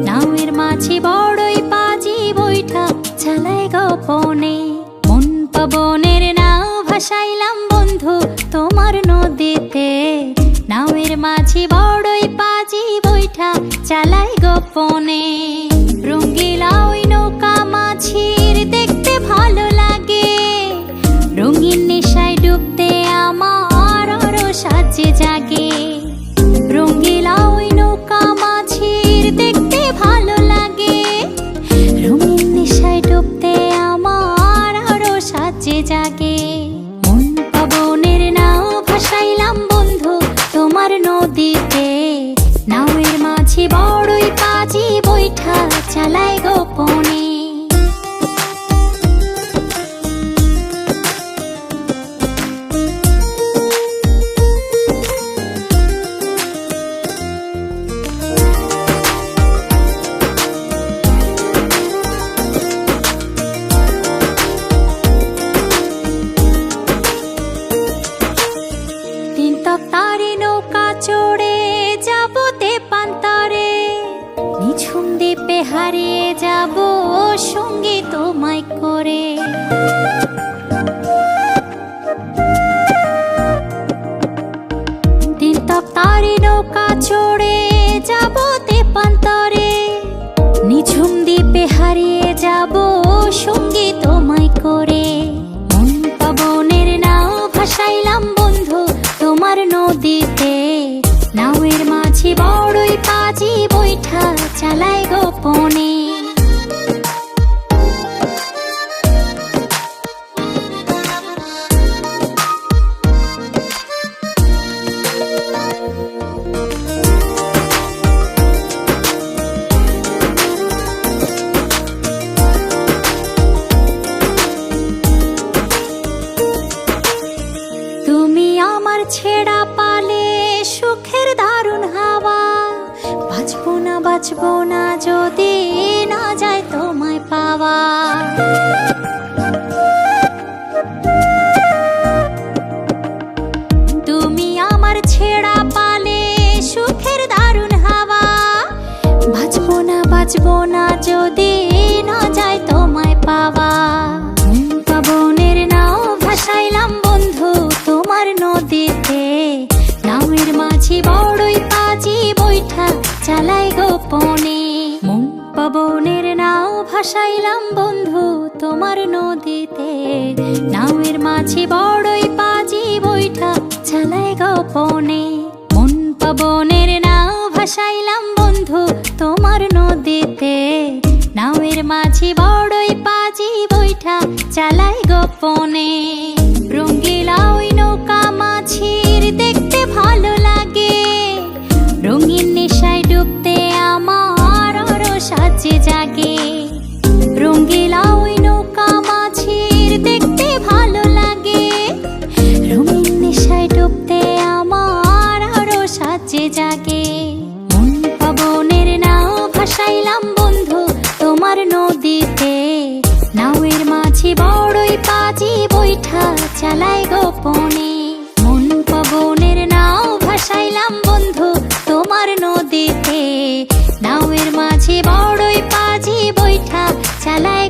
নাওয়ের মাঝি বড়ই পাজি বৈঠা চালায় গোপনে। মন পবনের নাও ভাসাইলাম বন্ধু তোমার নদীতে, নাওয়ের মাঝি বড়ই পাজি বৈঠা চালায় গোপনে। রঙ্গিলা ওই নৌকা মাঝির দেখতে ভালো লাগে, রঙিন নেশায় ডুবতে আমার আরো সাজে জাগে। রঙ্গিলা ওই নৌকা মাঝির দেখতে ভালো লাগে, রঙিন নেশায় ডুবতে আমার আরো সাজে জাগে। মন পবনের নাও ভাসাইলাম বন্ধু তোমার নদীতে, নাওয়ের মাঝি বড়ই পাজি বৈঠা চালায় গোপনে। তারে নৌকা চড়ে যাব তেপান্তরে, নিঝুম দ্বীপে হারিয়ে যাব সঙ্গী তোমায় করে। তারে নৌকা চড়ে যাব তেপান্তরে, নিঝুম দ্বীপে হারিয়ে যাব সঙ্গী তোমায় করে। মন পবনের নাও ভাসাইলাম বন্ধু তোমার নদীতে, নাওয়ের মাঝি বড়ই পাজি বৈঠা চালায় গোপনে। তুমি আমার ছেড়া পালে সুখের দারুণ হাওয়া, বাঁচবো না যদি না যায় তোমায় পাওয়া। তুমি আমার ছেড়া পালে সুখের দারুণ হাওয়া, বাঁচবো না যদি না যায় তোমায় পাওয়া। পবনের নাও ভাসাইলাম বন্ধু তোমার নদীতে, নাওয়ের মাঝি বড়ই পাজি বৈঠা চালায় গোপনে। মন পবনের নাও ভাসাইলাম বন্ধু তোমার নদীতে, নাওয়ের মাঝি বড়ই পাজি বৈঠা চালায় গোপনে। মন পবনের নাও ভাসাইলাম বন্ধু তোমার নদীতে, নাওয়ের মাঝি বড়ই পাজি বৈঠা চালায় গোপনে। রঙ্গিলা ওই নৌকা মাঝির দেখতে ভালো লাগে, রঙিন নেশায় ডুবতে আমার আরো সাজে জাগে। রঙ্গিলা ওই নৌকা মাঝির দেখতে ভালো লাগে, রঙিন নেশায় ডুবতে আমার আরো সাজে জাগে। মন পবনের নাও ভাসাইলাম বন্ধু তোমার নদীতে, নাওয়ের মাঝি বড়ই পাজি বৈঠা চালায় গোপনে। মন পবনের নাও ভাসাইলাম বন্ধু তোমার নদীতে, নাওয়ের মাঝি বড়ই পাজি বৈঠা চালায়